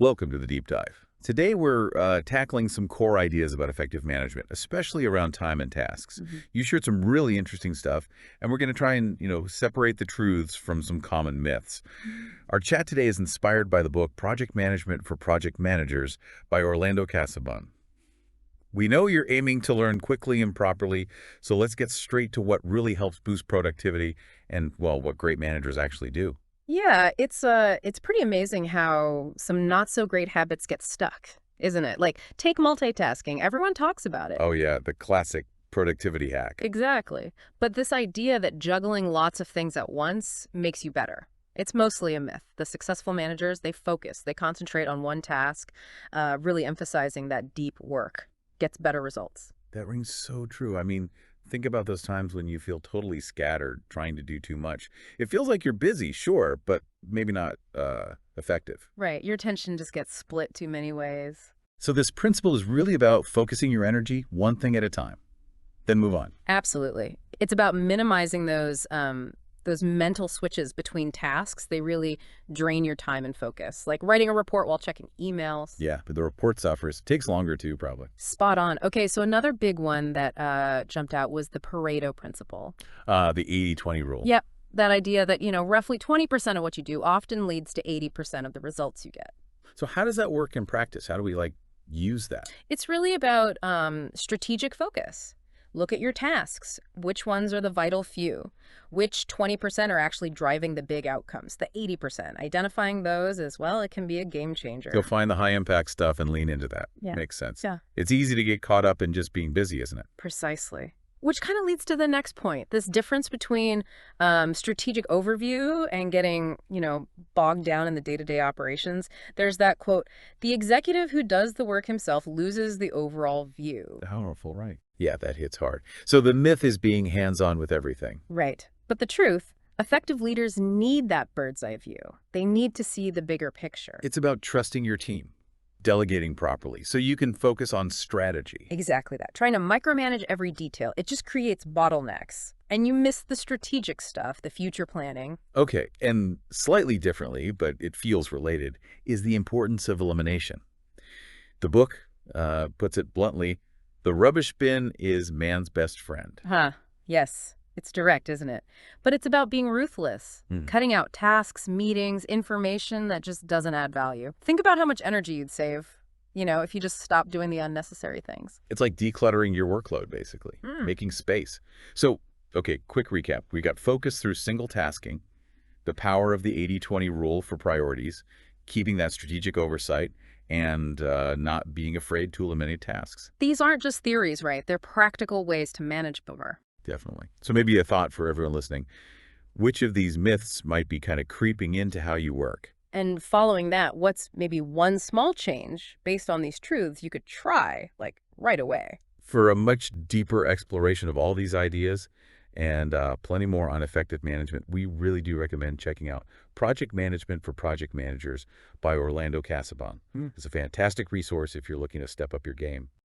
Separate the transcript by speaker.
Speaker 1: Welcome to the Deep Dive. Today we're tackling some core ideas about effective management, especially around time and tasks.
Speaker 2: Mhm.
Speaker 1: You shared some really interesting stuff, and we're going to try and, separate the truths from some common myths. Our chat today is inspired by the book Project Management for Project Managers by Orlando Casabon. We know you're aiming to learn quickly and properly, so let's get straight to what really helps boost productivity and, well, what great managers actually do.
Speaker 2: Yeah, it's pretty amazing how some not so great habits get stuck, isn't it? Like take multitasking. Everyone talks about it.
Speaker 1: Oh yeah, the classic productivity hack.
Speaker 2: Exactly. But this idea that juggling lots of things at once makes you better. It's mostly a myth. The successful managers, they focus, they concentrate on one task, really emphasizing that deep work gets better results.
Speaker 1: That rings so true. I mean, think about those times when you feel totally scattered, trying to do too much. It feels like you're busy, sure, but maybe not effective.
Speaker 2: Right. Your attention just gets split too many ways.
Speaker 1: So this principle is really about focusing your energy one thing at a time, then move on.
Speaker 2: Absolutely. It's about minimizing those mental switches between tasks. They really drain your time and focus, like writing a report while checking emails.
Speaker 1: Yeah, but the report suffers. Takes longer too, probably.
Speaker 2: Spot on. Okay, so another big one that jumped out was the Pareto Principle.
Speaker 1: The 80-20 rule.
Speaker 2: Yep, that idea that, roughly 20% of what you do often leads to 80% of the results you get.
Speaker 1: So how does that work in practice? How do we, use that?
Speaker 2: It's really about strategic focus. Look at your tasks. Which ones are the vital few? Which 20% are actually driving the big outcomes, the 80%? Identifying those as well, it can be a game
Speaker 1: You'll
Speaker 2: changer.
Speaker 1: find the high-impact stuff and lean into that.
Speaker 2: Yeah.
Speaker 1: Makes sense.
Speaker 2: Yeah.
Speaker 1: It's easy to get caught up in just being busy, isn't it?
Speaker 2: Precisely. Which kind of leads to the next point, this difference between strategic overview and getting, bogged down in the day-to-day operations. There's that quote, the executive who does the work himself loses the overall view.
Speaker 1: Powerful, right. Yeah, that hits hard. So the myth is being hands-on with everything.
Speaker 2: Right. But the truth, effective leaders need that bird's eye view. They need to see the bigger picture.
Speaker 1: It's about trusting your team, delegating properly, so you can focus on strategy.
Speaker 2: Exactly that. Trying to micromanage every detail, it just creates bottlenecks. And you miss the strategic stuff, the future planning.
Speaker 1: Okay, and slightly differently, but it feels related, is the importance of elimination. The book puts it bluntly, the rubbish bin is man's best friend.
Speaker 2: Huh. Yes. It's direct, isn't it? But it's about being ruthless,
Speaker 1: Hmm.
Speaker 2: cutting out tasks, meetings, information that just doesn't add value. Think about how much energy you'd save, if you just stopped doing the unnecessary things.
Speaker 1: It's like decluttering your workload, basically,
Speaker 2: Mm.
Speaker 1: making space. So, okay, quick recap. We got focus through single tasking, the power of the 80-20 rule for priorities, keeping that strategic oversight, and not being afraid to eliminate tasks.
Speaker 2: These aren't just theories, right? They're practical ways to manage boomer.
Speaker 1: Definitely. So maybe a thought for everyone listening. Which of these myths might be kind of creeping into how you work?
Speaker 2: And following that, what's maybe one small change based on these truths you could try, like right away?
Speaker 1: For a much deeper exploration of all these ideas and plenty more on effective management, we really do recommend checking out Project Management for Project Managers by Orlando Casabon. It's a fantastic resource if you're looking to step up your game.